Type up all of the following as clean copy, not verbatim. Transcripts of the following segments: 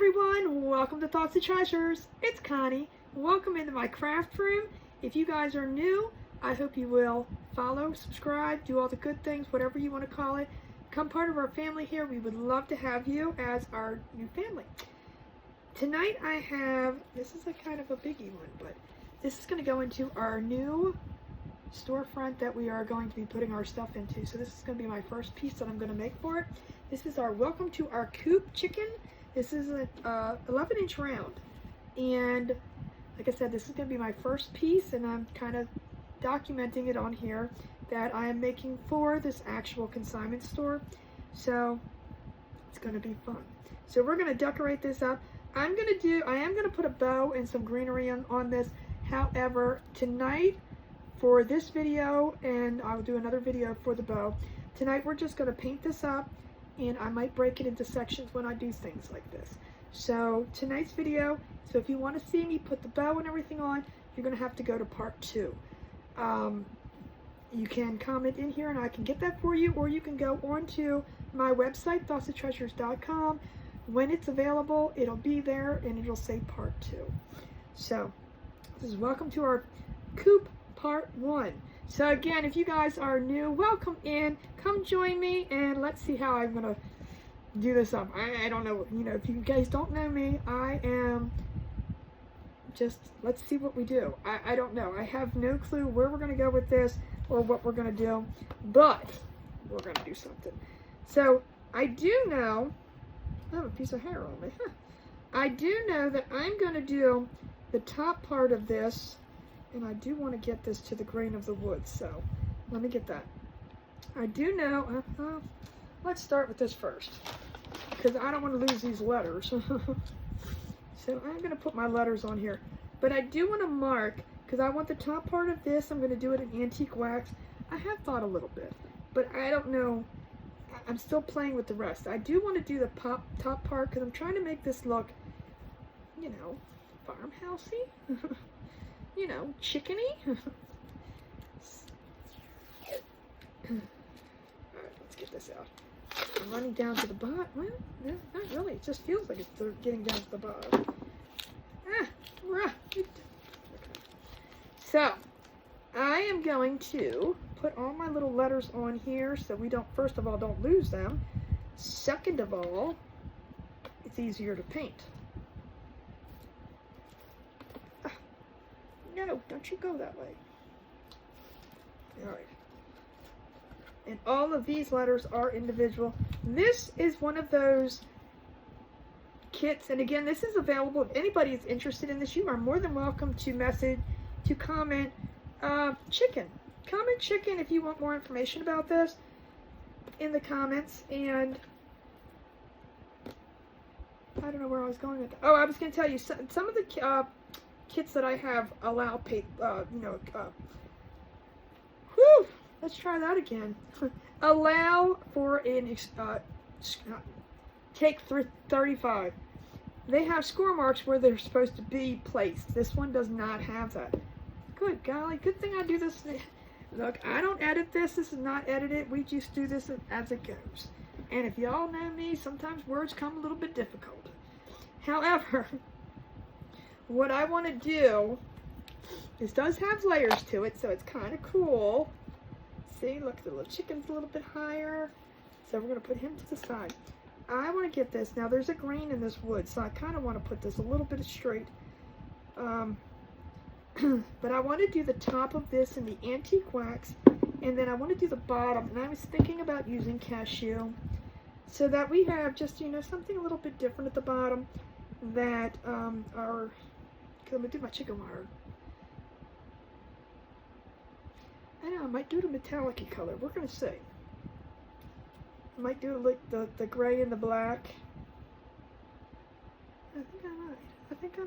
everyone, welcome to Thoughts and Treasures. It's Connie. Welcome into my craft room. If you guys are new, I hope you will follow, subscribe, do all the good things, whatever you want to call it. Become part of our family here. We would love to have you as our new family. Tonight I have, this is a kind of a biggie one, but this is going to go into our new storefront that we are going to be putting our stuff into. So this is going to be my first piece that I'm going to make for it. This is our welcome to our Coop chicken. This is an 11-inch round, and like I said, this is going to be my first piece, and I'm kind of documenting it on here that I am making for this actual consignment store. So it's going to be fun. So we're going to decorate this up. I am going to put a bow and some greenery on this. However, tonight for this video, and I'll do another video for the bow, tonight we're just going to paint this up, and I might break it into sections when I do things like this. So tonight's video, so if you want to see me put the bow and everything on, you're going to have to go to part 2. You can comment in here and I can get that for you, or you can go onto my website, thoughtsandtreasures.com. When it's available, it'll be there and it'll say part 2. So this is welcome to our Coop part 1. So again, if you guys are new, welcome in. Come join me and let's see how I'm going to do this up. I don't know, if you guys don't know me, I am just, let's see what we do. I don't know. I have no clue where we're going to go with this or what we're going to do, but we're going to do something. So I do know, I have a piece of hair on me. I do know that I'm going to do the top part of this. And I do want to get this to the grain of the wood, so let me get that. I do know, let's start with this first, because I don't want to lose these letters. So I'm going to put my letters on here. But I do want to mark, because I want the top part of this, I'm going to do it in antique wax. I have thought a little bit, but I don't know. I'm still playing with the rest. I do want to do the top part, because I'm trying to make this look, farmhousey. Chickeny. Alright, let's get this out. I'm running down to the bottom. Well, no, not really. It just feels like it's getting down to the bottom. Okay. So, I am going to put all my little letters on here so we don't, first of all, don't lose them. Second of all, it's easier to paint. No, don't you go that way. Alright. And all of these letters are individual. This is one of those kits, and again, this is available. If anybody is interested in this, you are more than welcome to comment chicken. Comment chicken if you want more information about this in the comments. And I don't know where I was going with that. Oh, I was going to tell you, some of the kits that I have allow let's try that again. Allow for an take 35. They have score marks where they're supposed to be placed. This one does not have that. Good golly, good thing I do this. Look, I don't edit this. This is not edited. We just do this as it goes. And if y'all know me, sometimes words come a little bit difficult. However, what I want to do, this does have layers to it, so it's kind of cool. See, look, the little chicken's a little bit higher. So we're going to put him to the side. I want to get this. Now, there's a grain in this wood, so I kind of want to put this a little bit straight. But I want to do the top of this in the antique wax, and then I want to do the bottom. And I was thinking about using cashew, so that we have just, something a little bit different at the bottom that are... I'm going to do my chicken wire. I know, I might do the metallic color. We're going to see. I might do like the gray and the black. I think I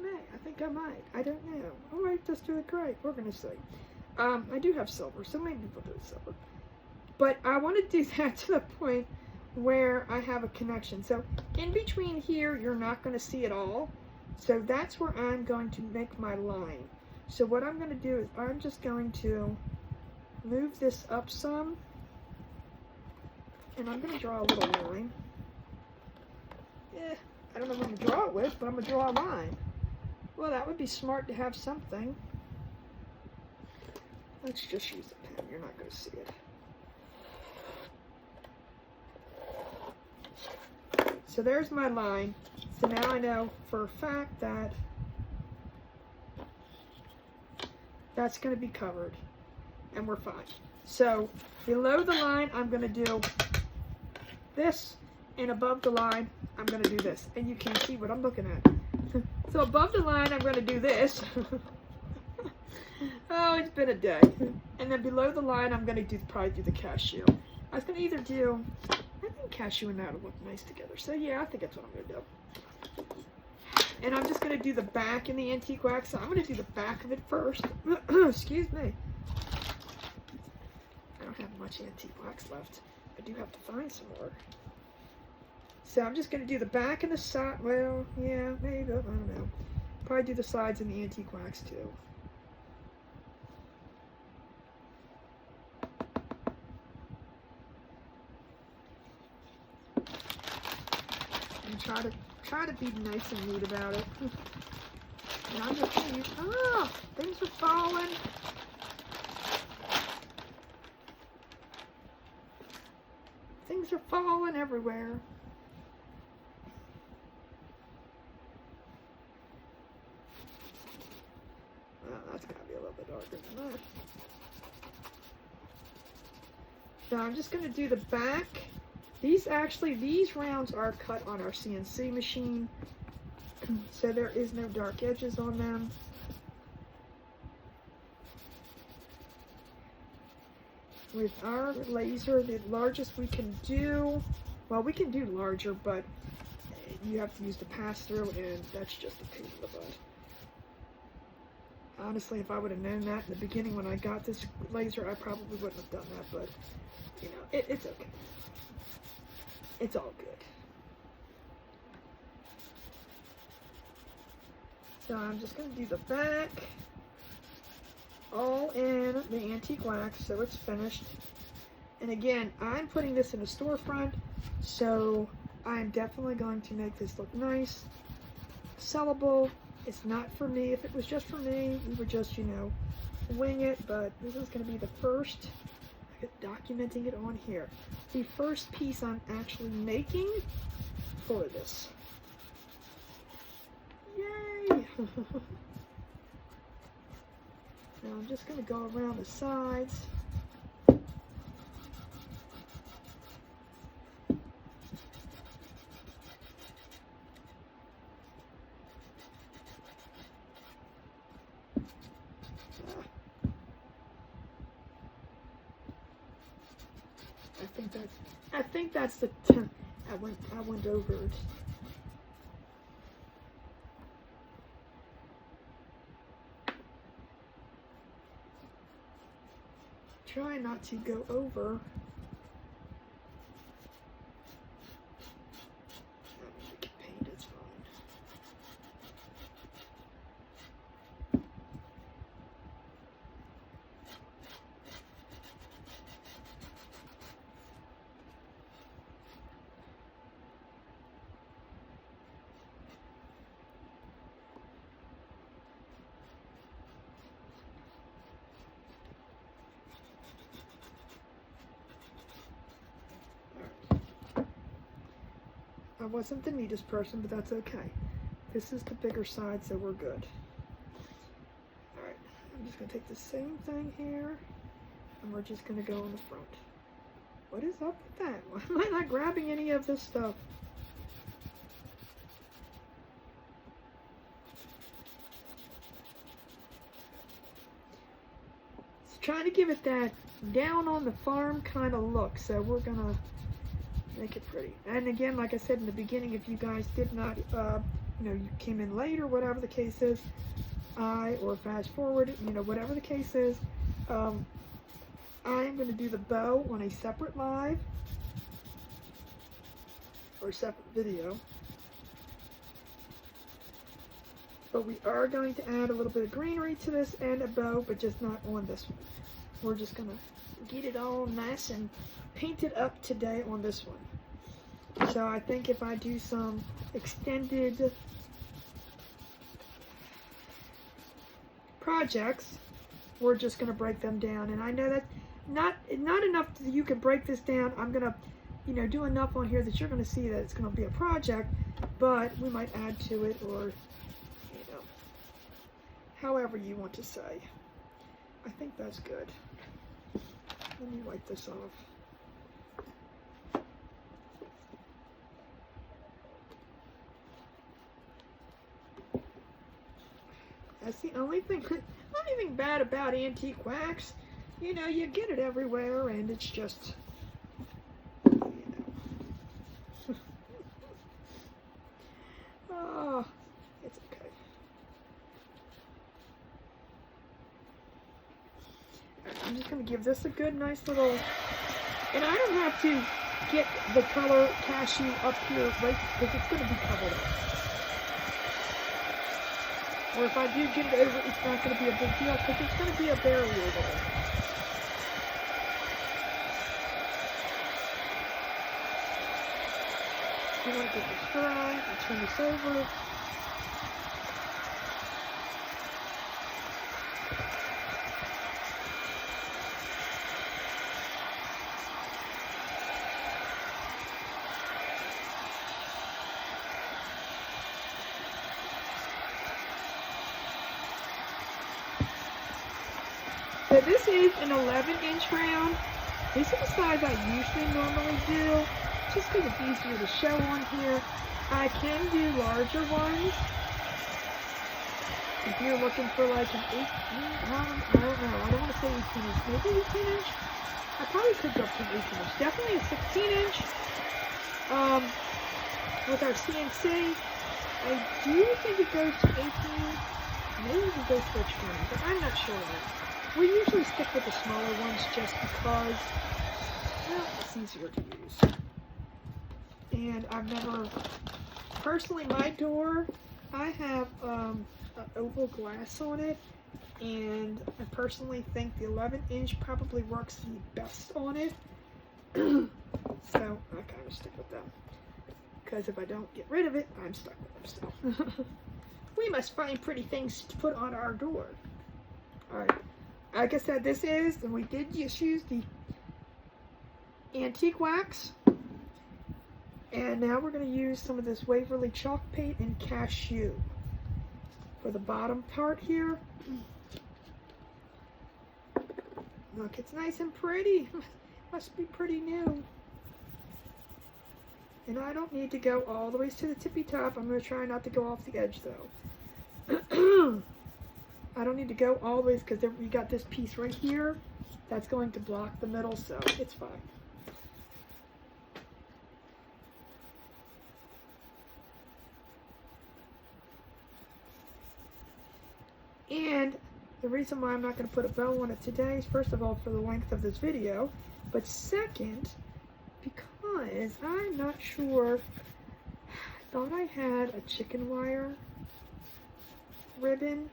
might. I don't know. Alright, let's do the gray. We're going to see. I do have silver, so maybe we'll do silver. But I want to do that to the point where I have a connection. So in between here, you're not going to see it all. So that's where I'm going to make my line. So what I'm going to do is I'm just going to move this up some. And I'm going to draw a little line. I don't know what I'm gonna draw it with, but I'm gonna draw a line. Well, that would be smart to have something. Let's just use a pen. You're not gonna see it. So there's my line. So now I know for a fact that that's going to be covered, and we're fine. So below the line, I'm going to do this, and above the line, I'm going to do this. And you can't see what I'm looking at. So above the line, I'm going to do this. Oh, it's been a day. And then below the line, I'm going to probably do the cashew. I was going to either do, I think cashew and that would look nice together. So yeah, I think that's what I'm going to do. And I'm just going to do the back in the antique wax. So I'm going to do the back of it first. Excuse me. I don't have much antique wax left. I do have to find some more. So I'm just going to do the back and the side. Well, yeah, maybe. I don't know. Probably do the sides in the antique wax too. And try to be nice and neat about it. And I'm just going to use, things are falling. Things are falling everywhere. Well, that's got to be a little bit darker than that. So I'm just going to do the back. These rounds are cut on our CNC machine, so there is no dark edges on them. With our laser, the largest we can do, well, we can do larger, but you have to use the pass-through, and that's just a pain in the butt. Honestly, if I would have known that in the beginning when I got this laser, I probably wouldn't have done that, but, you know, it's okay. It's all good. So I'm just going to do the back all in the antique wax so it's finished. And again, I'm putting this in a storefront, so I'm definitely going to make this look nice, sellable. It's not for me. If it was just for me, we would just, you know, wing it, but this is going to be the first, documenting it on here, the first piece I'm actually making for this. Yay! Now I'm just going to go around the sides. I think that's the I went over it. Try not to go over. I can paint, it's fine. I wasn't the neatest person, but that's okay. This is the bigger side, so we're good. Alright, I'm just going to take the same thing here, and we're just going to go in the front. What is up with that? Why am I not grabbing any of this stuff? It's trying to give it that down on the farm kind of look, so we're going to make it pretty. And again, like I said in the beginning, if you guys did not, you know, you came in late or whatever the case is, or fast forward, you know, whatever the case is, I am going to do the bow on a separate live or separate video. But we are going to add a little bit of greenery to this and a bow, but just not on this one. We're just going to get it all nice and painted up today on this one. So I think if I do some extended projects, we're just going to break them down. And I know that not enough that you can break this down. I'm going to, you know, do enough on here that you're going to see that it's going to be a project, but we might add to it, or, you know, however you want to say. I think that's good. Let me wipe this off. That's the only thing bad about antique wax. You know, you get it everywhere, and it's just, you know. Oh, it's okay. I'm just going to give this a good, nice little, and I don't have to get the color cashew up here, right, because it's going to be covered up. Or if I do get it over, it's not going to be a big deal because it's going to be a barrier there. You want to get this dry, and turn this over. So this is an 11-inch round. This is the size I usually normally do, just because it's easier to show on here. I can do larger ones. If you're looking for like an 18, I don't know, I don't want to say 18 inch, maybe 18 inch? I probably could go up to an 18 inch. Definitely a 16 inch. With our CNC, I do think it goes to 18. Maybe it goes to 20, but I'm not sure of that. We usually stick with the smaller ones just because, well, it's easier to use. And I've never, personally, my door, I have an oval glass on it, and I personally think the 11-inch probably works the best on it. So I kind of stick with them. Because if I don't get rid of it, I'm stuck with them still. We must find pretty things to put on our door. Alright. Like I said, this is, and we did just use the antique wax. And now we're going to use some of this Waverly chalk paint and cashew for the bottom part here. Look, it's nice and pretty. Must be pretty new. And I don't need to go all the way to the tippy top. I'm going to try not to go off the edge though. I don't need to go all the way because we got this piece right here that's going to block the middle, so it's fine. And the reason why I'm not going to put a bow on it today is, first of all, for the length of this video, but second, because I'm not sure. I thought I had a chicken wire ribbon,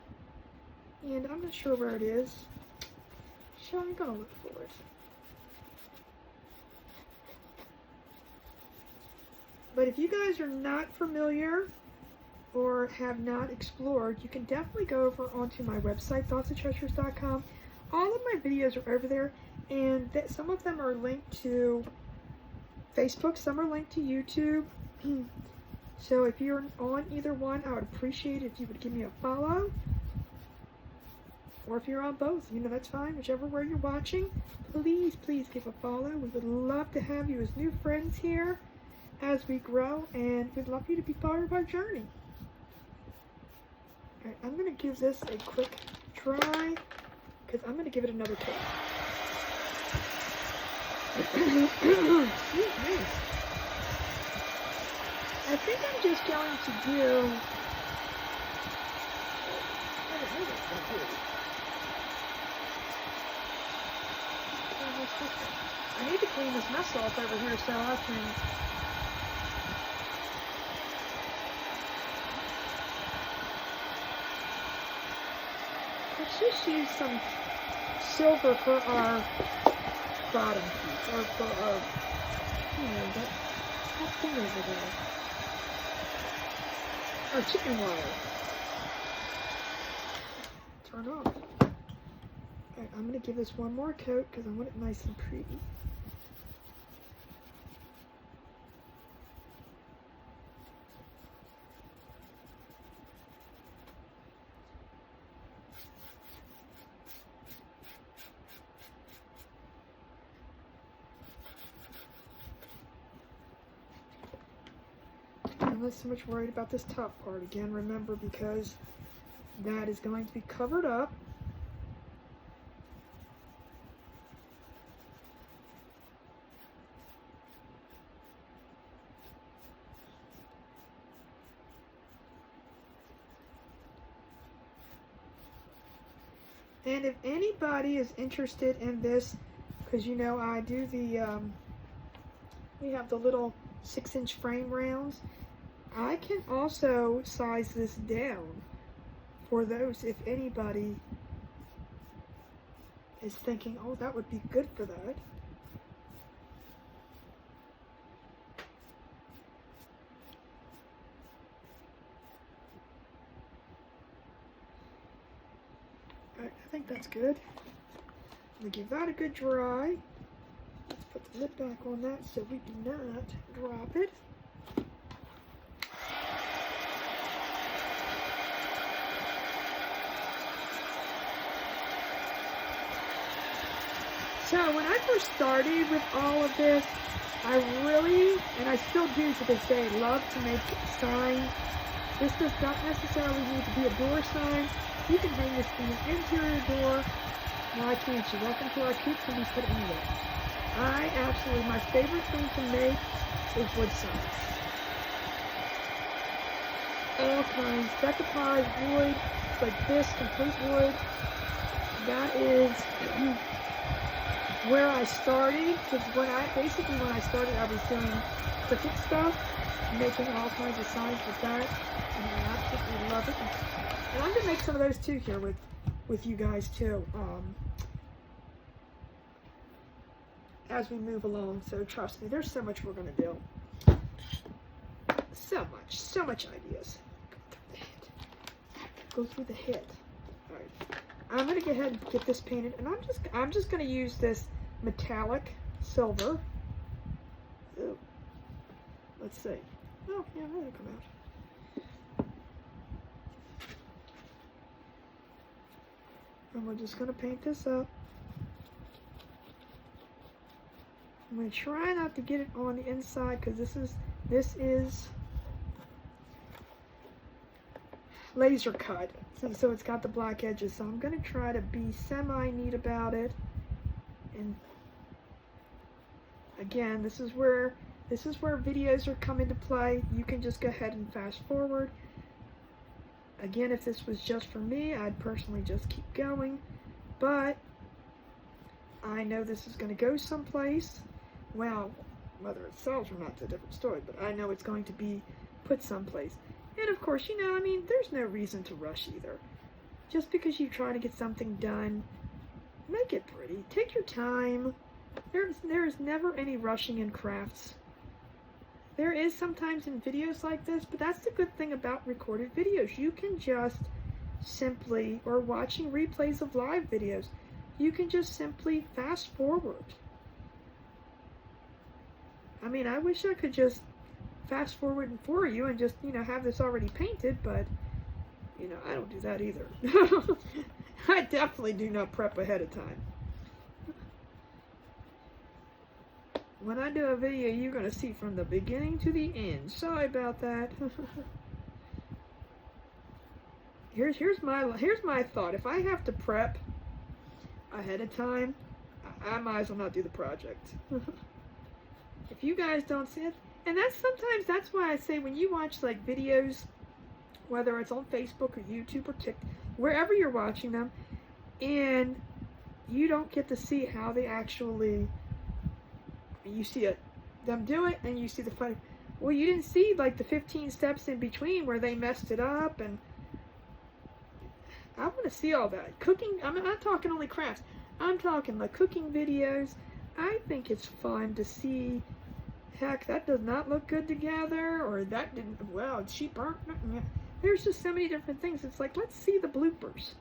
and I'm not sure where it is. So I'm gonna look for it. But if you guys are not familiar or have not explored, you can definitely go over onto my website, thoughtsandtreasures.com. All of my videos are over there, and some of them are linked to Facebook, some are linked to YouTube. So if you're on either one, I would appreciate it if you would give me a follow. Or if you're on both, you know, that's fine. Whichever way you're watching, please, please give a follow. We would love to have you as new friends here as we grow, and we'd love you to be part of our journey. Alright, I'm going to give this a quick dry, because I'm going to give it another coat. Excuse me. I think I'm just going to do... I need to clean this mess off over here so I can... Let's just use some silver for our bottom piece, or for our, you know, that thing over there? Oh, chicken wire. Turn off. Alright, I'm going to give this one more coat because I want it nice and pretty. I'm not so much worried about this top part again, remember, because that is going to be covered up. And if anybody is interested in this, because you know I do the, we have the little 6-inch frame rounds. I can also size this down for those if anybody is thinking, oh, that would be good for that. I think that's good. I'm going to give that a good dry. Let's put the lid back on that so we do not drop it. So when I first started with all of this, I really, and I still do to this day, love to make signs. This does not necessarily need to be a door sign. You can hang this in an interior door. Why can't you? Welcome to our Coop can be put anywhere. I absolutely, my favorite thing to make is wood signs. All kinds, decoupage wood, like this, complete wood. That is where I started, because when I started, I was doing cricket stuff, making all kinds of signs with that, and I absolutely love it. And I'm going to make some of those too here with you guys too, as we move along. So trust me, there's so much we're going to do. So much ideas. Go through the head. All right. I'm going to go ahead and get this painted, and I'm just going to use this metallic silver. Ooh. Let's see. Oh, yeah, that'll come out. And we're just going to paint this up. I'm going to try not to get it on the inside because this is laser cut. So it's got the black edges. So I'm going to try to be semi-neat about it. And again, this is where videos are come into play. You can just go ahead and fast forward. Again, if this was just for me, I'd personally just keep going. But I know this is going to go someplace. Well, whether it sells or not is a different story, but I know it's going to be put someplace. And of course, you know, I mean, there's no reason to rush either. Just because you try to get something done, make it pretty. Take your time. There's never any rushing in crafts. There is sometimes in videos like this, but that's the good thing about recorded videos. You can just simply, or watching replays of live videos, you can just simply fast forward. I mean, I wish I could just fast forward for you and just, you know, have this already painted, but, you know, I don't do that either. I definitely do not prep ahead of time. When I do a video, you're going to see from the beginning to the end. Sorry about that. Here's my thought. If I have to prep ahead of time, I might as well not do the project. If you guys don't see it, and that's why I say when you watch like videos, whether it's on Facebook or YouTube or TikTok, wherever you're watching them, and you don't get to see how they actually, you see them do it, and you see the fun. Well, you didn't see like the 15 steps in between where they messed it up, and I want to see all that. Cooking, I'm not talking only crafts. I'm talking like cooking videos. I think it's fun to see heck, that does not look good together, or that didn't, well, she burnt. There's just so many different things. It's like, let's see the bloopers.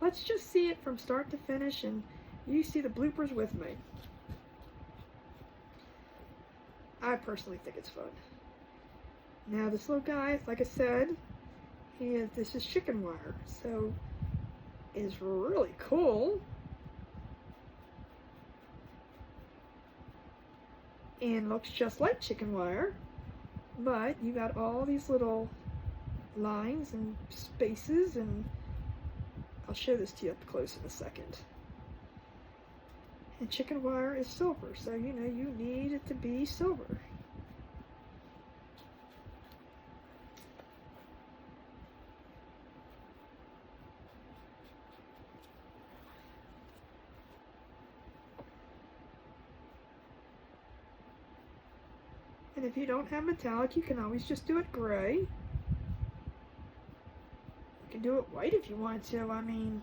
Let's just see it from start to finish, and you see the bloopers with me. I personally think it's fun. Now, this little guy, like I said, this is chicken wire, so it's really cool. And looks just like chicken wire, but you got all these little lines and spaces, and I'll show this to you up close in a second. And chicken wire is silver, so you know you need it to be silver. And if you don't have metallic, you can always just do it gray. You can do it white if you want to. I mean,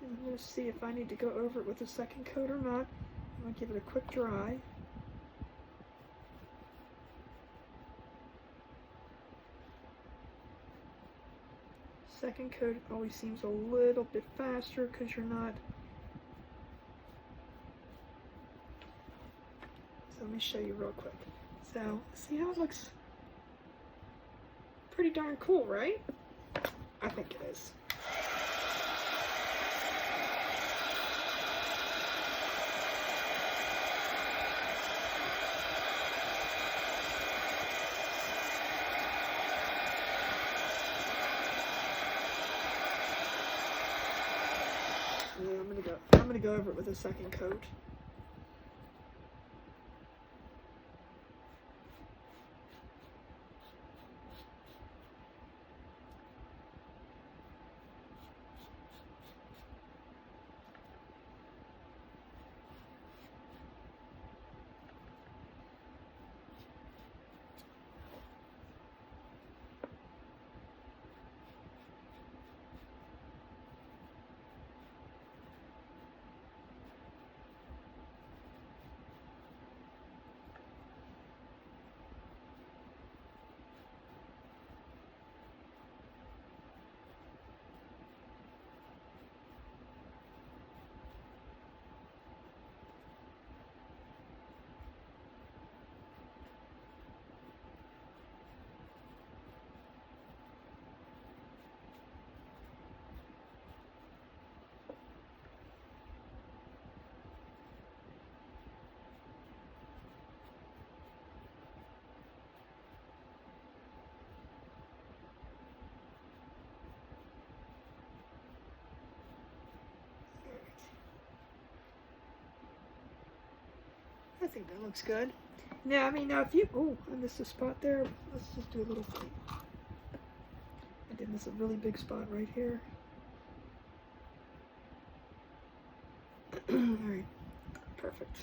I'm going to see if I need to go over it with a second coat or not. I'm going to give it a quick dry. Second coat always seems a little bit faster because you're not. So let me show you real quick. So see how it looks? Pretty darn cool, right? I think it is. I'm gonna go over it with a second coat. I think that looks good. Now, I mean, now if you, oh, I missed a spot there. Let's just do a little thing. I did miss a really big spot right here. Alright, perfect.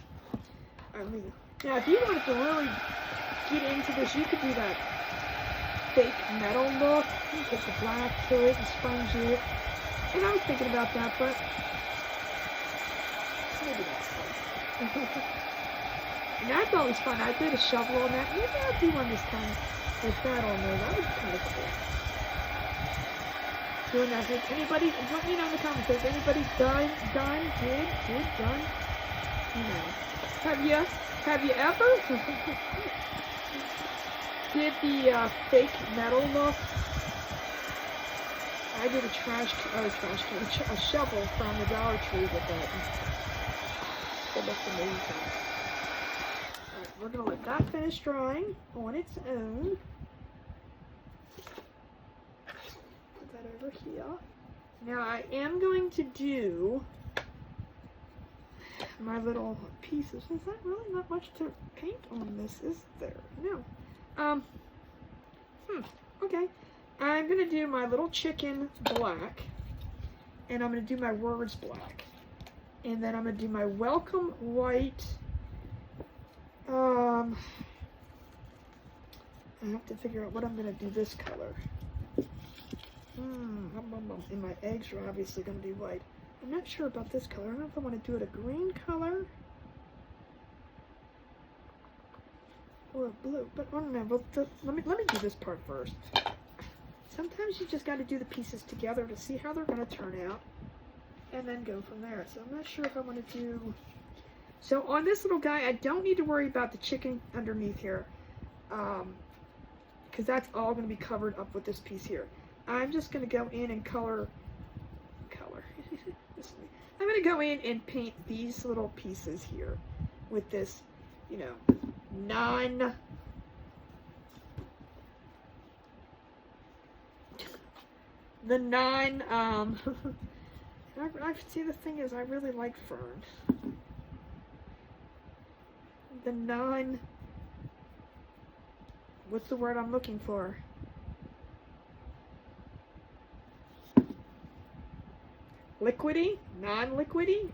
Alright, now if you wanted to really get into this, you could do that fake metal look. You put the black to it and sponge it. And I was thinking about that, but maybe that's fun. And that's always fun. I did a shovel on that. Maybe I'll do one this time with that on there. That would be kind of cool. Doing that. Has anybody, let me know in the comments, has anybody done, you know. Have you ever did the fake metal look? I did a shovel from the Dollar Tree with that. It looked amazing. Alright, we're going to let that finish drying on its own. Put that over here. Now I am going to do my little pieces. Is that really not much to paint on this, is there? No. Okay. I'm going to do my little chicken black, and I'm going to do my words black, and then I'm going to do my welcome white. I have to figure out what I'm going to do this color. And my eggs are obviously going to be white. I'm not sure about this color. I don't know if I want to do it a green color or a blue, but I don't know. Let me do this part first. Sometimes you just got to do the pieces together to see how they're going to turn out, and then go from there. So I'm not sure if I want to do. So on this little guy, I don't need to worry about the chicken underneath here, because that's all going to be covered up with this piece here. I'm just going to go in and color. I'm going to go in and paint these little pieces here with this, you know, I see, the thing is, I really like fern. What's the word I'm looking for? Liquidy? Non-liquidy?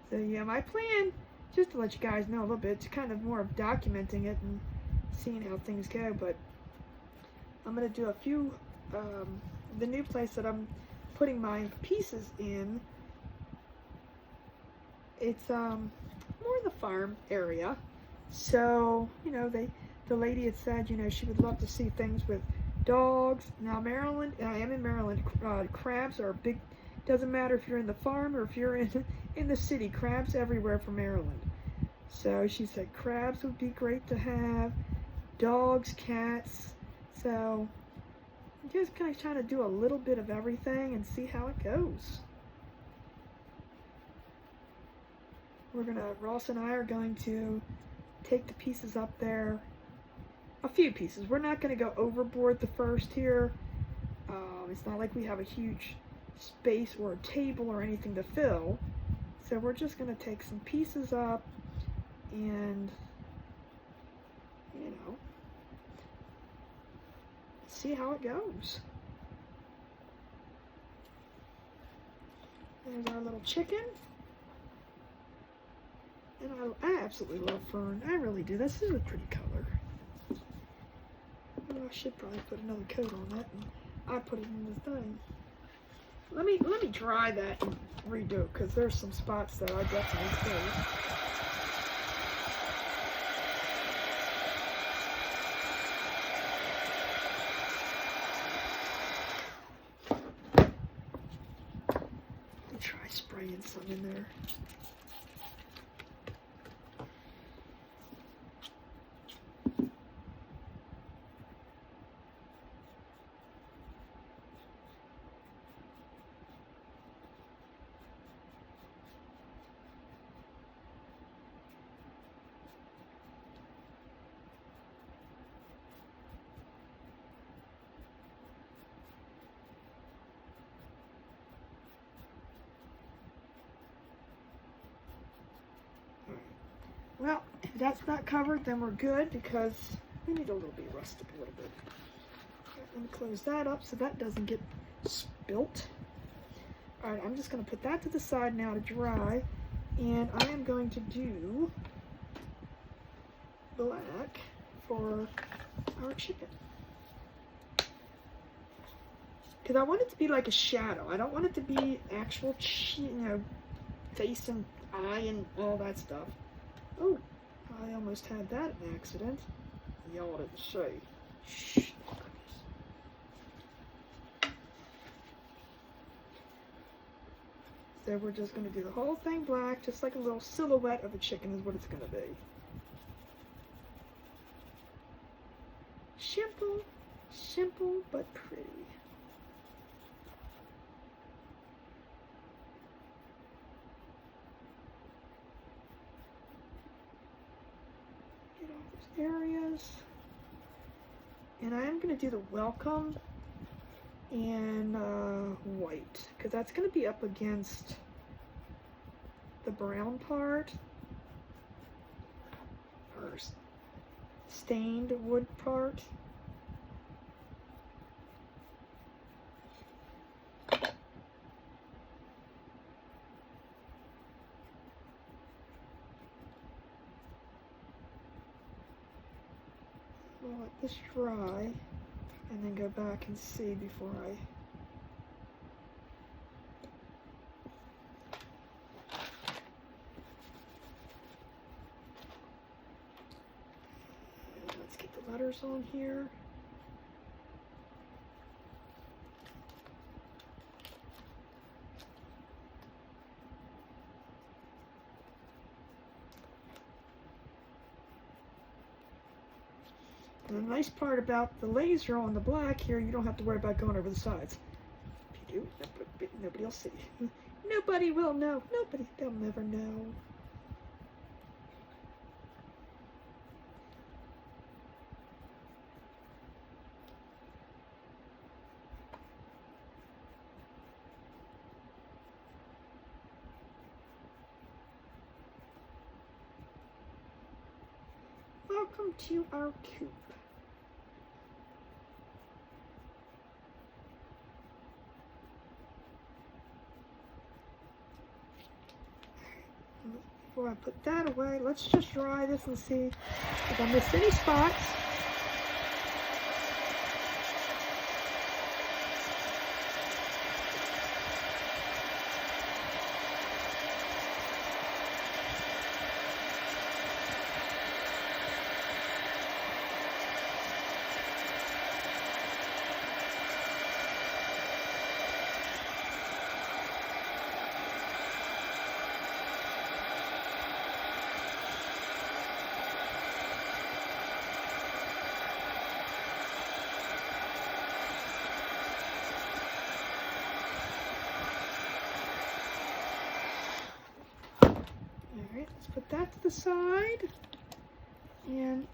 So yeah, my plan, just to let you guys know a little bit, it's kind of more of documenting it and seeing how things go, but I'm going to do a few, the new place that I'm putting my pieces in, it's more in the farm area, so, you know, the lady had said, you know, she would love to see things with dogs. Now Maryland, I am in Maryland, crabs are big. Doesn't matter if you're in the farm or if you're in the city, crabs everywhere from Maryland. So she said crabs would be great to have, dogs, cats. So I'm just kind of trying to do a little bit of everything and see how it goes. Ross and I are going to take the pieces up there, a few pieces. We're not going to go overboard the first here. It's not like we have a huge space or a table or anything to fill, so we're just going to take some pieces up and, you know, see how it goes. There's our little chicken, and I absolutely love fern. I really do. This is a pretty color. Well, I should probably put another coat on that, and I put it in the thing. Let me dry that and redo it, because there's some spots that I definitely see. Let me try spraying some in there. Well, if that's not covered, then we're good, because we need a little bit rusted a little bit. Let me close that up so that doesn't get spilt. Alright, I'm just going to put that to the side now to dry, and I am going to do black for our chicken. Because I want it to be like a shadow. I don't want it to be actual, you know, face and eye and all that stuff. Oh, I almost had that in accident. Y'all didn't say. Shh. So we're just going to do the whole thing black, just like a little silhouette of a chicken is what it's going to be. Simple, simple, but pretty. Areas, and I am going to do the welcome in white, because that's going to be up against the brown part, or stained wood part. I'll let this dry and then go back and see before I let's get the letters on here. And the nice part about the laser on the black here, you don't have to worry about going over the sides. If you do, nobody will see. Nobody will know. They'll never know. Welcome to our Coop. Before I put that away, let's just dry this and see if I missed any spots. Alright, let's put that to the side. And,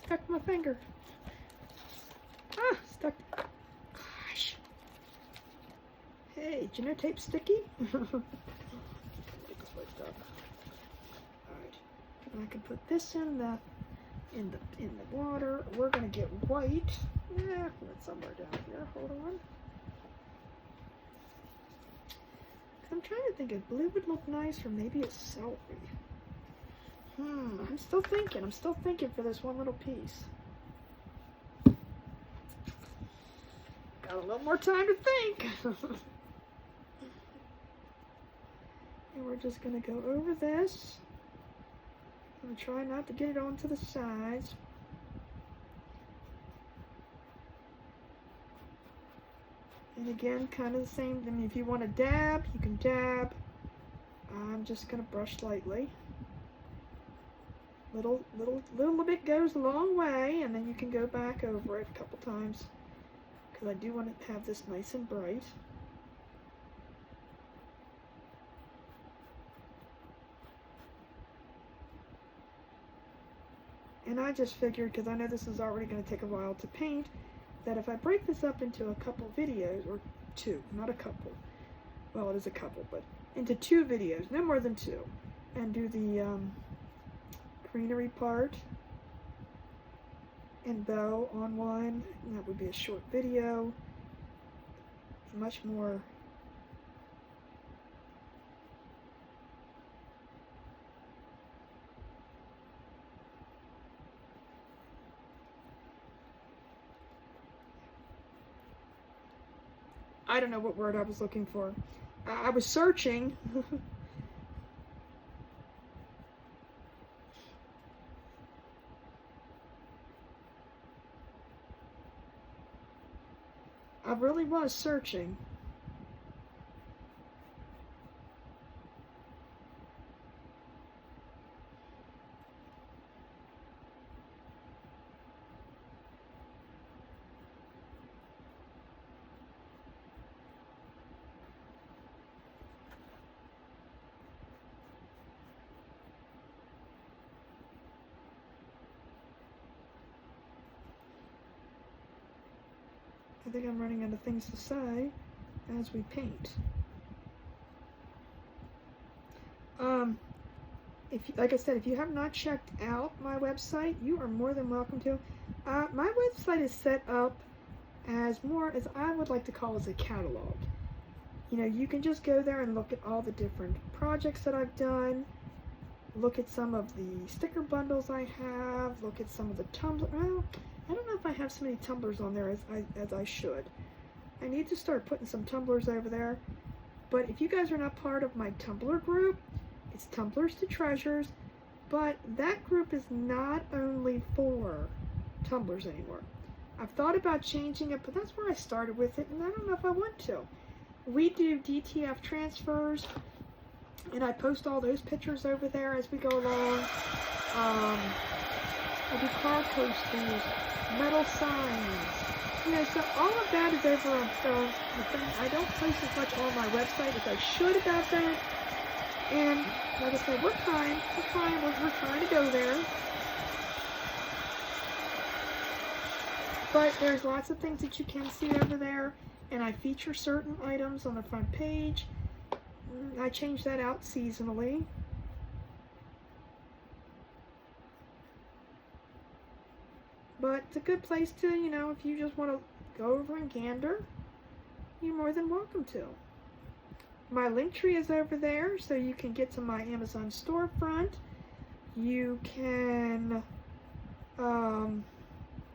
stuck my finger. Stuck. Gosh. Hey, did you know tape's sticky? Get this wiped up. Alright, and I can put this in the water. We're gonna get white. Yeah, it's somewhere down here. Hold on. I'm trying to think if blue would look nice, or maybe it's celery. I'm still thinking for this one little piece. Got a little more time to think. And we're just gonna go over this. I'm gonna try not to get it onto the sides. And again, kind of the same. I mean, if you want to dab, you can dab. I'm just gonna brush lightly. Little bit goes a long way, and then you can go back over it a couple times, because I do want to have this nice and bright. And I just figured, because I know this is already going to take a while to paint, that if I break this up into a couple videos, or two, not a couple, well, it is a couple, but into 2 videos, no more than 2, and do the greenery part and bow on one, and that would be a short video, much more I don't know what word I was looking for. I was searching. I really was searching. I think I'm running out of things to say as we paint. Like I said, if you have not checked out my website, you are more than welcome to. My website is set up as more as I would like to call as a catalog. You know, you can just go there and look at all the different projects that I've done, look at some of the sticker bundles I have, look at some of the tumblers. Well, I don't know if I have so many tumblers on there as I should. I need to start putting some tumblers over there. But if you guys are not part of my Tumblr group, it's Tumblers to Treasures, but that group is not only for tumblers anymore. I've thought about changing it, but that's where I started with it, and I don't know if I want to. We do DTF transfers, and I post all those pictures over there as we go along. I do car coasters, metal signs. You know, so all of that is over on the thing. I don't post as much on my website as I should about that. And like I said, we're trying to go there. But there's lots of things that you can see over there, and I feature certain items on the front page. I change that out seasonally. But it's a good place to, you know, if you just want to go over and gander, you're more than welcome to. My link tree is over there, so you can get to my Amazon storefront. You can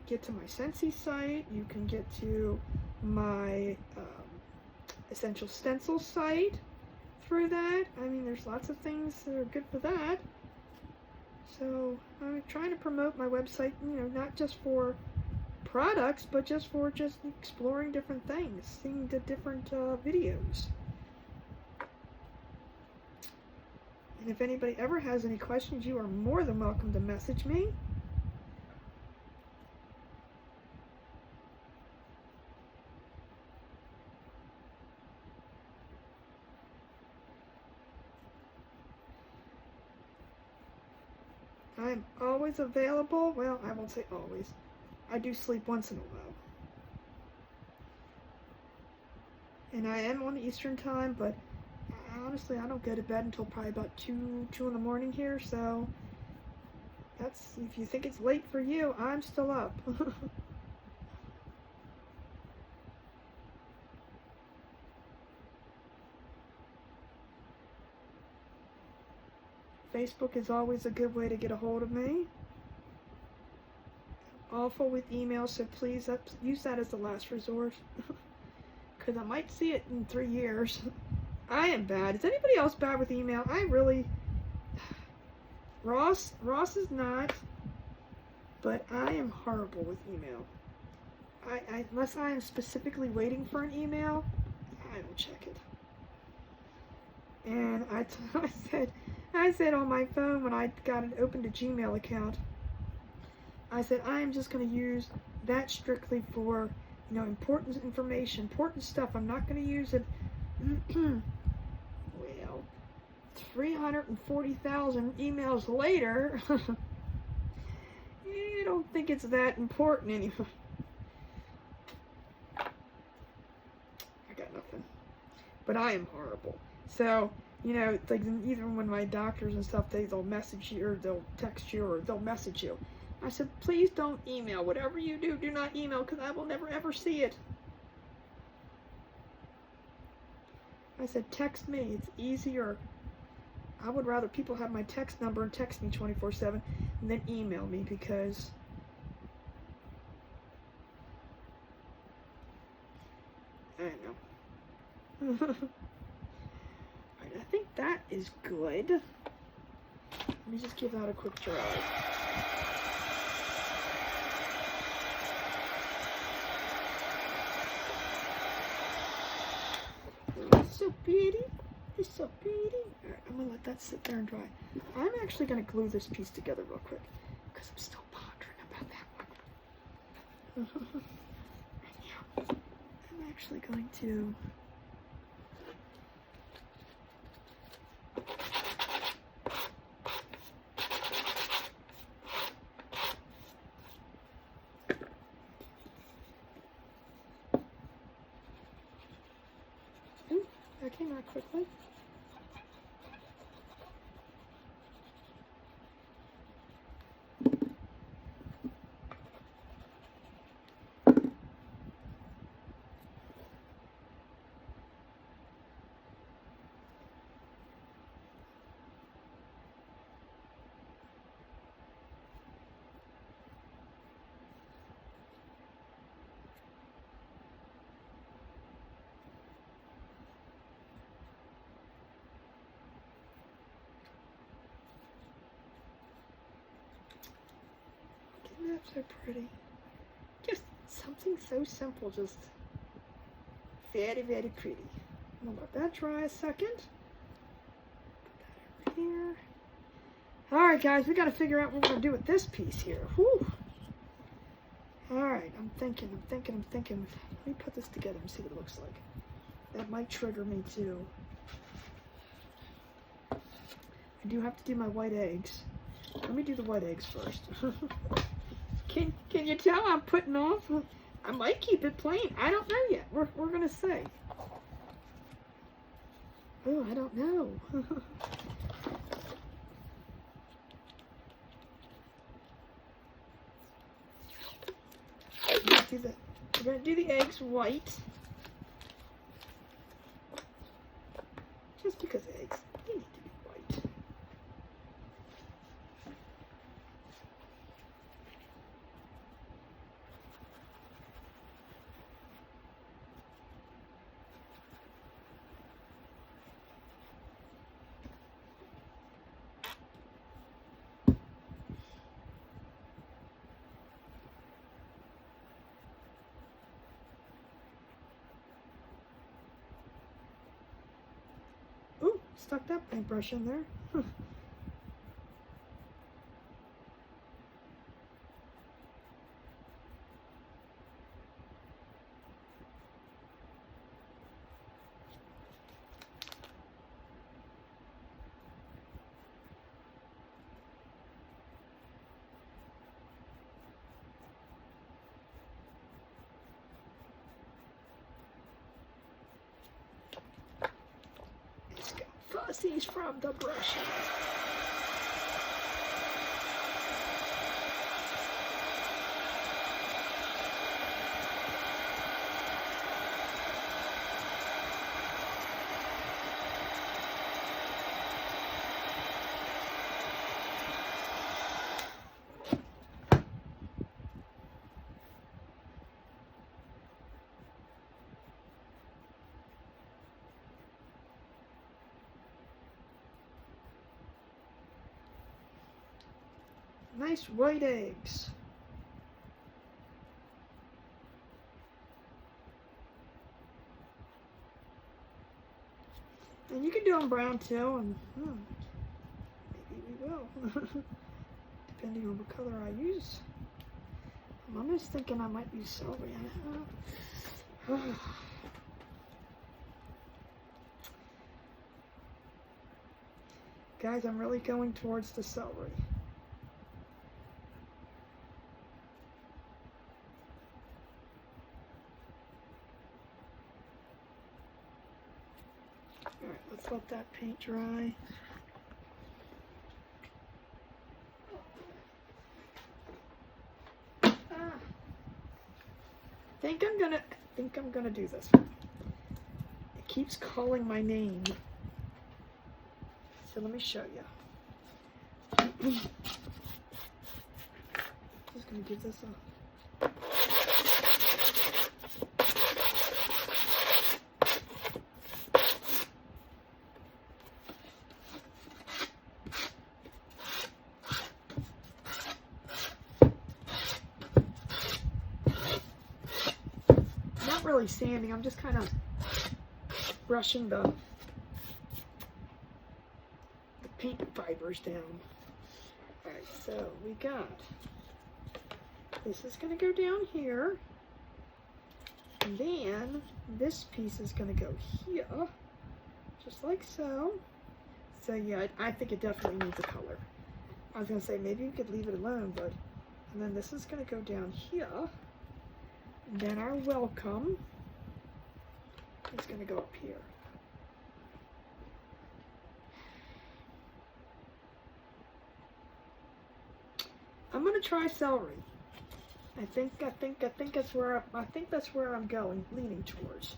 get to my Scentsy site. You can get to my Essential Stencil site through that. I mean, there's lots of things that are good for that. So I'm trying to promote my website, you know, not just for products, but just for exploring different things, seeing the different videos. And if anybody ever has any questions, you are more than welcome to message me. I'm always available. Well, I won't say always. I do sleep once in a while. And I am on Eastern time, but honestly, I don't go to bed until probably about 2 in the morning here, so that's, if you think it's late for you, I'm still up. Facebook is always a good way to get a hold of me. Awful with email, so please use that as the last resort. Because I might see it in 3 years. I am bad. Is anybody else bad with email? I really... Ross is not, but I am horrible with email. Unless I am specifically waiting for an email, I don't check it. And I said on my phone when I opened a Gmail account, I said I am just going to use that strictly for, you know, important information, important stuff. I'm not going to use it. Well, 340,000 emails later, I don't think it's that important anymore. I got nothing. But I am horrible. So, you know, it's like even when my doctors and stuff, they'll message you, or they'll text you, or they'll message you. I said, please don't email. Whatever you do, do not email, because I will never ever see it. I said, text me. It's easier. I would rather people have my text number and text me 24/7 than email me, because I don't know. Alright, I think that is good. Let me just give that a quick try. It's so pretty. It's so pretty. Alright, I'm going to let that sit there and dry. I'm actually going to glue this piece together real quick, because I'm still pondering about that one. Yeah, I'm actually going to... Ooh, that came out quickly. that so pretty? Just something so simple, just very, very pretty. I'm gonna let that dry a second. Put that over here. Alright guys, we gotta figure out what we're gonna do with this piece here. Whew. Alright, I'm thinking. Let me put this together and see what it looks like. That might trigger me too. I do have to do my white eggs. Let me do the white eggs first. Can you tell I'm putting off? I might keep it plain. I don't know yet. We're gonna see. Oh, I don't know. We're gonna do the eggs white. Just because eggs, they need to be white. Ooh, stuck that paintbrush in there. It's got fuzzies from the brushes. Nice white eggs. And you can do them brown too, and maybe we will, depending on what color I use. I'm almost thinking I might use celery in it. Guys, I'm really going towards the celery. Alright, let's let that paint dry. I think I'm gonna do this. It keeps calling my name. So let me show you. Just gonna give this a really sanding, I'm just kind of brushing the paint fibers down. Alright, so we got, this is going to go down here, and then this piece is going to go here, just like so. So yeah, I think it definitely needs a color. I was going to say maybe you could leave it alone, but, and then this is going to go down here. And then our welcome is going to go up here. I'm going to try celery. I think that's where I'm going, leaning towards.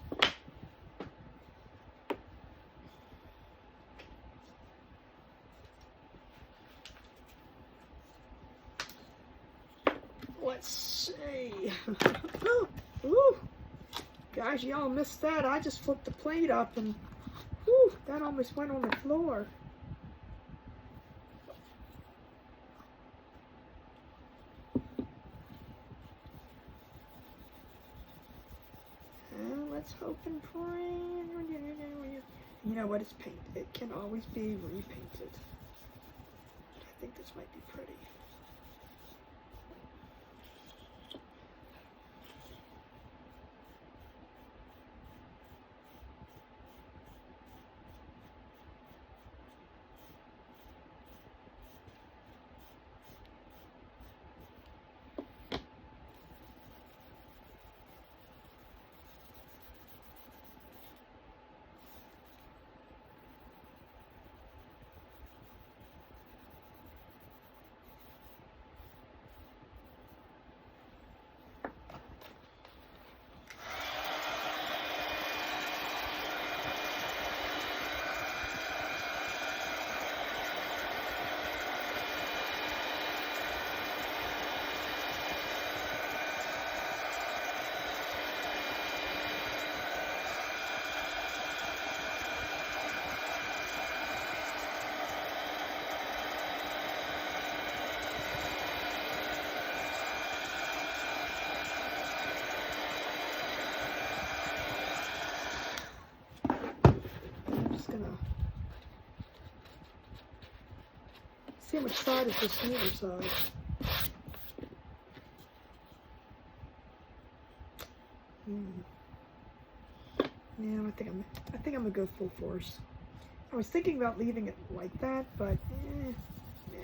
Let's see. Ooh. Guys, y'all missed that. I just flipped the plate up and whew, that almost went on the floor. let's hope and pray. You know what? It's paint. It can always be repainted. But I think this might be pretty. See which side is the smoother side. Yeah, I think I'm gonna go full force. I was thinking about leaving it like that, but nah.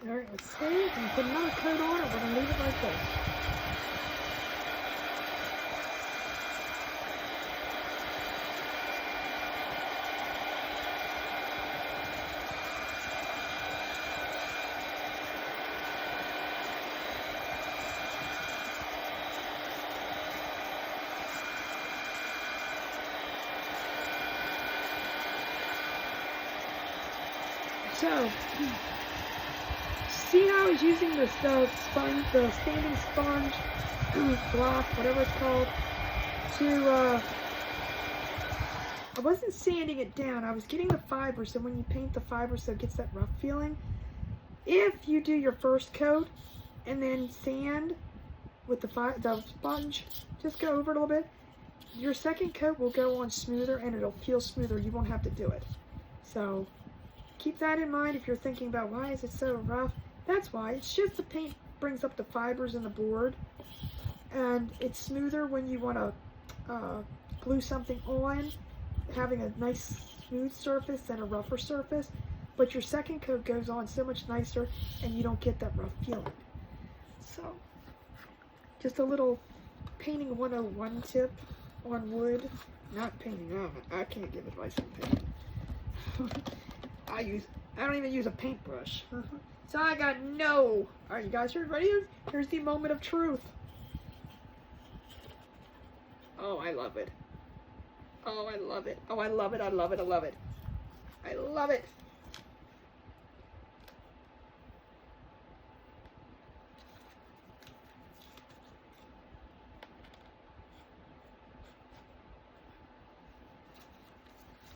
Alright, let's save and put another coat on, and we're going to leave it like this. So, see how I was using the sponge, the standing sponge block, whatever it's called, to, I wasn't sanding it down, I was getting the fiber, so when you paint the fiber so it gets that rough feeling. If you do your first coat and then sand with the sponge, just go over it a little bit, your second coat will go on smoother and it'll feel smoother, you won't have to do it. So, keep that in mind if you're thinking about why is it so rough. That's why. It's just the paint brings up the fibers in the board, and it's smoother when you want to glue something on, having a nice smooth surface than a rougher surface. But your second coat goes on so much nicer, and you don't get that rough feeling. So, just a little painting 101 tip on wood. Not painting. I can't give advice on painting. I don't even use a paintbrush. So I got no. Alright, you guys ready? Here's the moment of truth. Oh, I love it. Oh, I love it. Oh, I love it. I love it. I love it. I love it.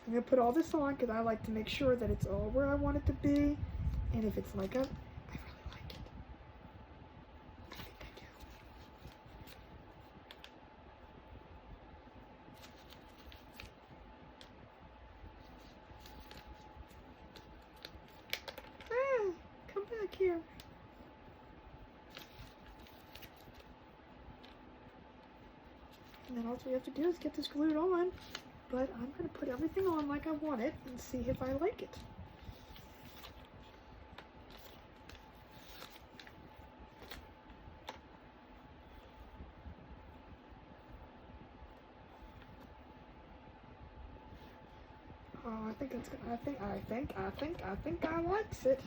I'm going to put all this on because I like to make sure that it's all where I want it to be. And if it's like I really like it. I think I do. Come back here. And then all we have to do is get this glued on. But I'm going to put everything on like I want it and see if I like it. Oh, I think it's gonna, I think I likes it.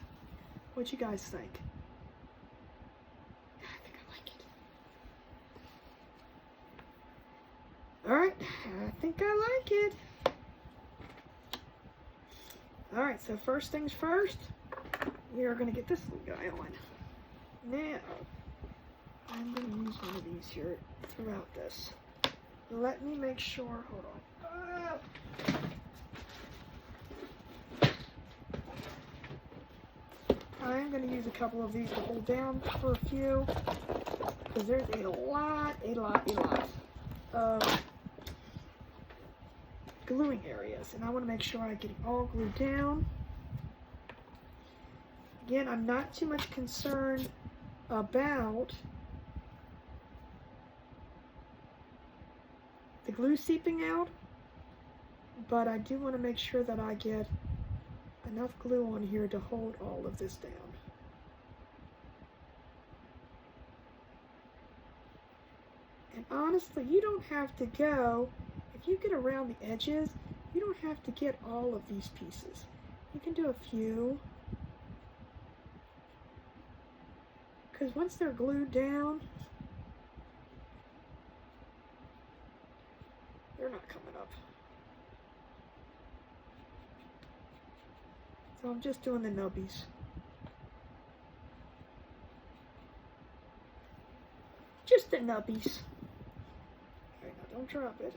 What you guys think? I think I like it. All right, I think I like it. All right, so first things first, we are going to get this little guy on. Now, I'm going to use one of these here throughout this. Let me make sure, hold on. I'm going to use a couple of these to hold down for a few, because there's a lot of gluing areas, and I want to make sure I get it all glued down. Again, I'm not too much concerned about the glue seeping out, but I do want to make sure that I get enough glue on here to hold all of this down. And honestly, you don't have to go, if you get around the edges, you don't have to get all of these pieces. You can do a few. Because once they're glued down, they're not coming up. So I'm just doing the nubbies. Just the nubbies. Okay, now don't drop it.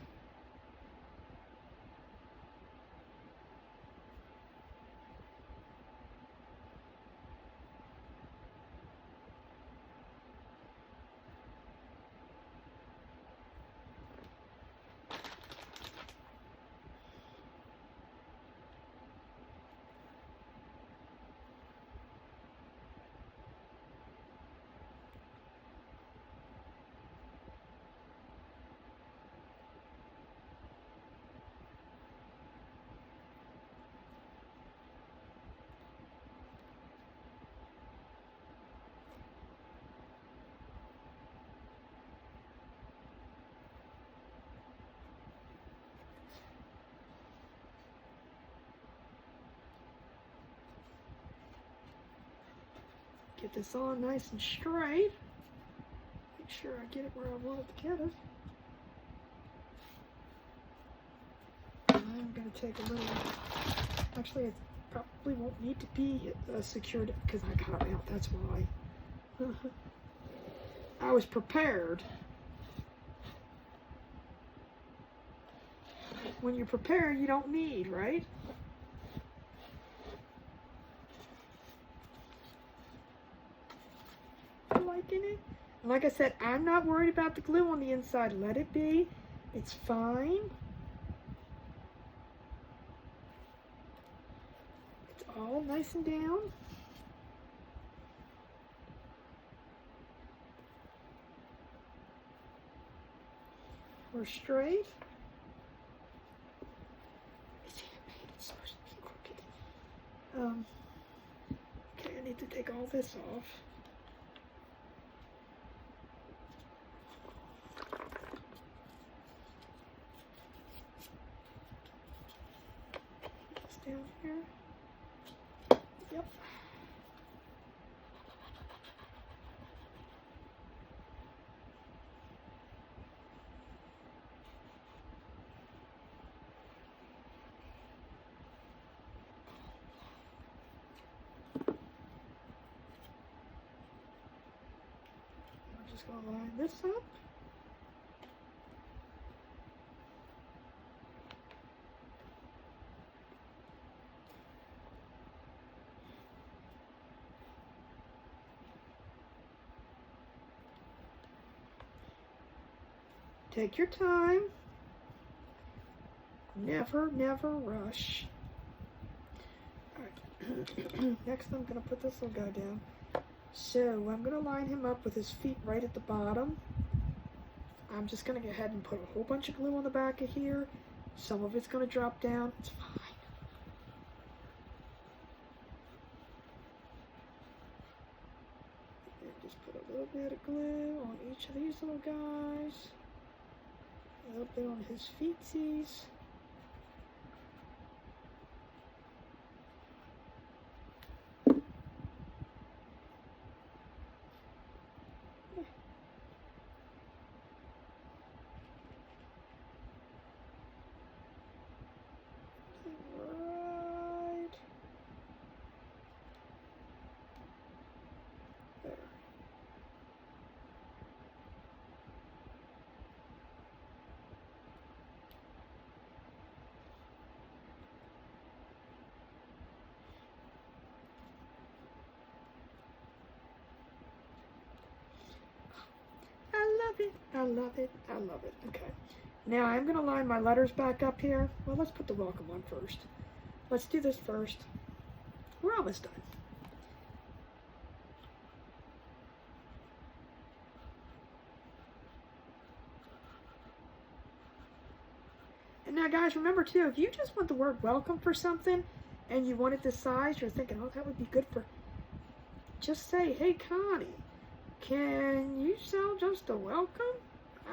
Get this on nice and straight. Make sure I get it where I want it to get it. I'm going to take a little, actually it probably won't need to be secured because I got it out, that's why. I was prepared. When you're prepared, you don't need, right? Liking it. And like I said, I'm not worried about the glue on the inside. Let it be. It's fine. It's all nice and down. We're straight. It's handmade. It's supposed to be crooked. Okay, I need to take all this off. Down here. Yep. I'm just going to line this up. Take your time. Never rush. All right. Next, I'm going to put this little guy down. So I'm going to line him up with his feet right at the bottom. I'm just going to go ahead and put a whole bunch of glue on the back of here. Some of it's going to drop down. It's fine. And just put a little bit of glue on each of these little guys. A little bit on his feetsies. it. I love it. I love it. Okay. Now I'm going to line my letters back up here. Well, let's put the welcome one first. Let's do this first. We're almost done. And now, guys, remember, too, if you just want the word welcome for something and you want it this size, you're thinking, oh, that would be good for... Just say, hey, Connie, can you sell just a welcome?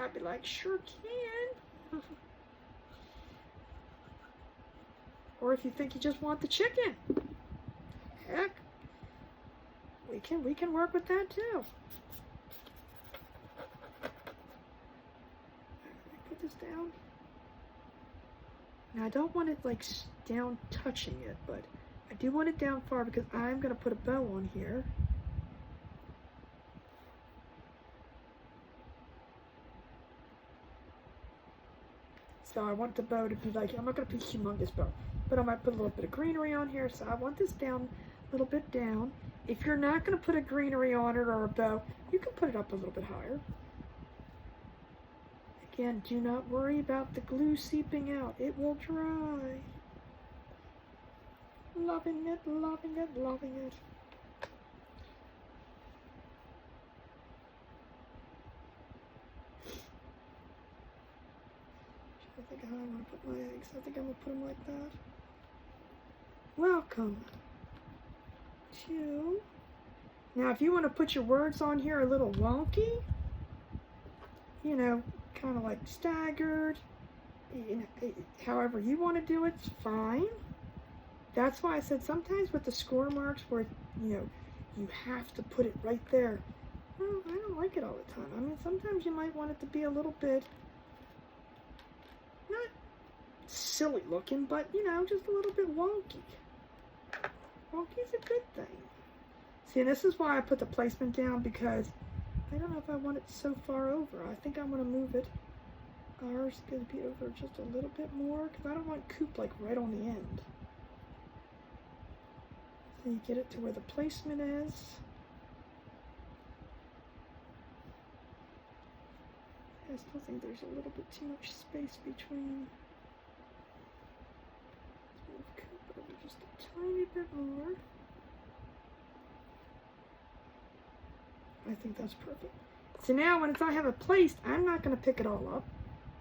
I'd be like, sure can. Or if you think you just want the chicken, heck, we can work with that too. Put this down. Now I don't want it like down touching it, but I do want it down far because I'm going to put a bow on here. So I want the bow to be like, I'm not going to put a humongous bow, but I might put a little bit of greenery on here. So I want this down a little bit down. If you're not going to put a greenery on it or a bow, you can put it up a little bit higher. Again, do not worry about the glue seeping out. It will dry. Loving it, loving it, loving it. I think how I want to put my eggs. I think I'm going to put them like that. Welcome to... Now, if you want to put your words on here a little wonky, you know, kind of like staggered, you know, however you want to do it's fine. That's why I said sometimes with the score marks where, you know, you have to put it right there. Well, I don't like it all the time. I mean, sometimes you might want it to be a little bit, not silly looking, but, you know, just a little bit wonky. Wonky's a good thing. See, and this is why I put the placement down, because I don't know if I want it so far over. I think I want to move it. Ours is going to be over just a little bit more, because I don't want Coop like right on the end. So you get it to where the placement is. I still think there's a little bit too much space between. Let's move Coop over just a tiny bit more. I think that's perfect. So now when I have it placed, I'm not going to pick it all up.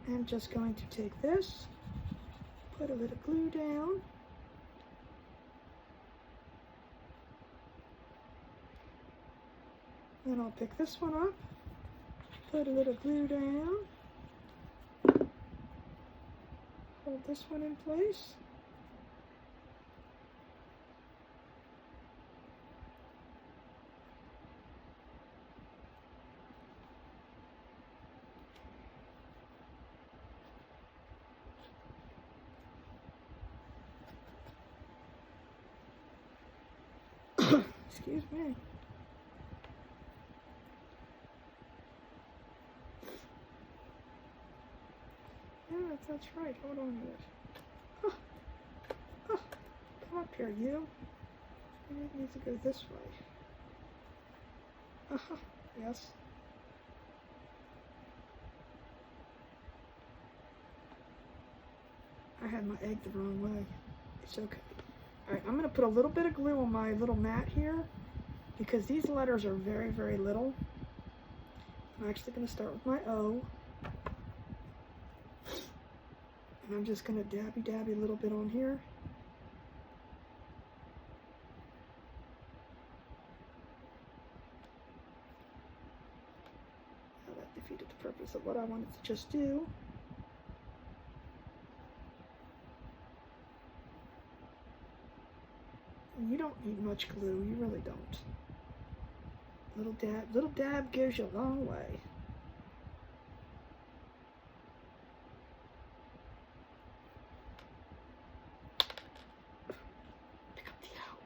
I'm just going to take this, put a little glue down. Then I'll pick this one up, put a little glue down, hold this one in place. Excuse me. Yeah, that's right. Hold on a minute. Huh. Huh. Come up here, you. Maybe it needs to go this way. Uh-huh. Yes. I had my egg the wrong way. It's okay. Alright, I'm going to put a little bit of glue on my little mat here, because these letters are very, very little. I'm actually going to start with my O. And I'm just going to dabby a little bit on here. Now that defeated the purpose of what I wanted to just do. And you don't need much glue, you really don't. Little dab goes you a long way. Pick up the O.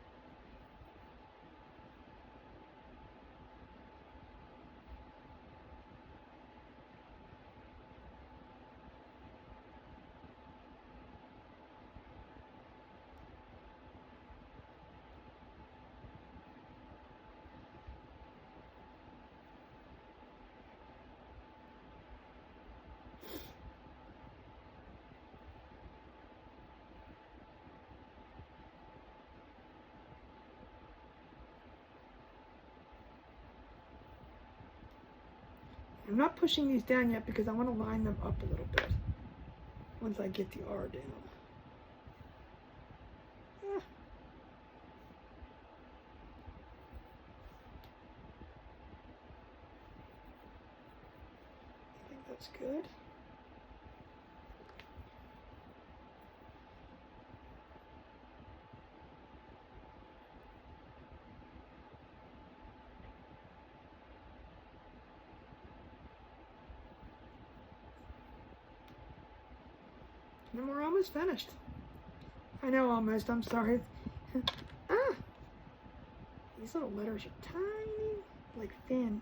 I'm not pushing these down yet because I want to line them up a little bit once I get the R down. Ah. I think that's good. And we're almost finished. I know almost, I'm sorry. Ah! These little letters are tiny, like thin.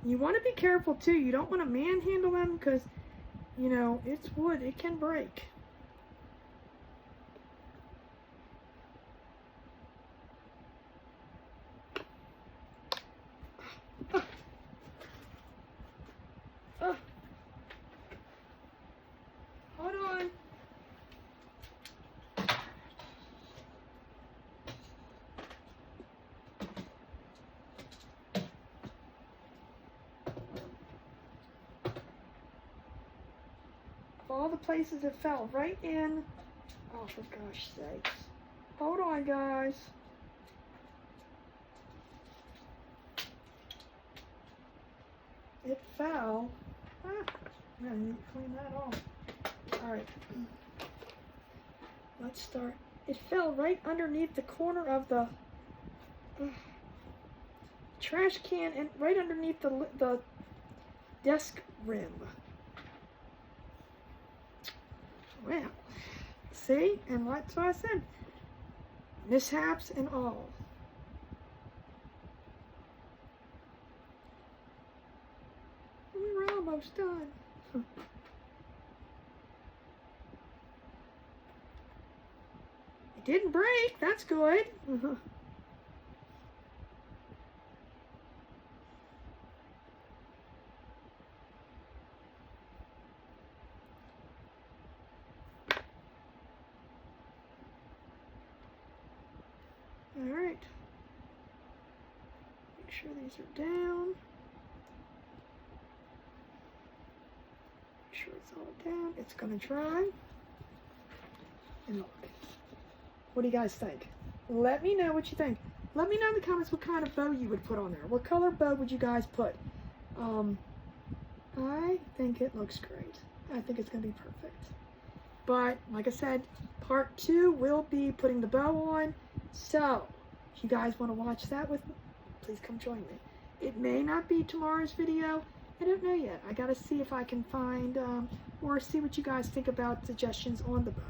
You want to be careful too. You don't want to manhandle them because, you know, it's wood. It can break. Ah. Ah. Hold on. All the places it fell right in. Oh, for gosh sakes. Hold on, guys. It fell. Ah, I need to clean that off. Alright. Let's start. It fell right underneath the corner of the trash can and right underneath the desk rim. Well, see? And that's what I said. Mishaps and all. We were almost done. It didn't break. That's good. All right. Make sure these are down. Make sure it's all down. It's gonna dry. And look. What do you guys think? Let me know what you think. Let me know in the comments what kind of bow you would put on there. What color bow would you guys put? I think it looks great. I think it's gonna be perfect. But like I said, part 2 will be putting the bow on. So if you guys want to watch that with me, please come join me. It may not be tomorrow's video. I don't know yet. I gotta see if I can find or see what you guys think about suggestions on the bow.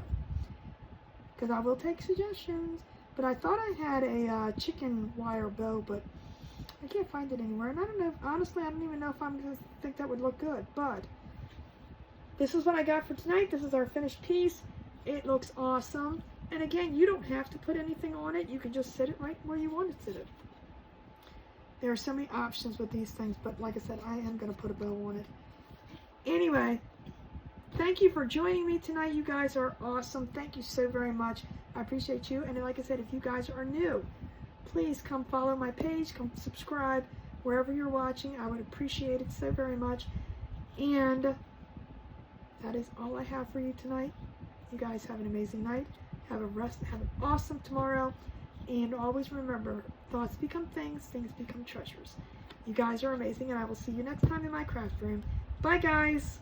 Because I will take suggestions. But I thought I had a chicken wire bow, but I can't find it anywhere. And I don't know, honestly, I don't even know if I'm going to think that would look good. But this is what I got for tonight. This is our finished piece. It looks awesome. And again, you don't have to put anything on it. You can just sit it right where you want to sit it. There are so many options with these things. But like I said, I am going to put a bow on it. Anyway, thank you for joining me tonight. You guys are awesome. Thank you so very much. I appreciate you. And like I said, if you guys are new, please come follow my page. Come subscribe wherever you're watching. I would appreciate it so very much. And that is all I have for you tonight. You guys have an amazing night. Have an awesome tomorrow. And always remember, thoughts become things, things become treasures. You guys are amazing, and I will see you next time in my craft room. Bye, guys.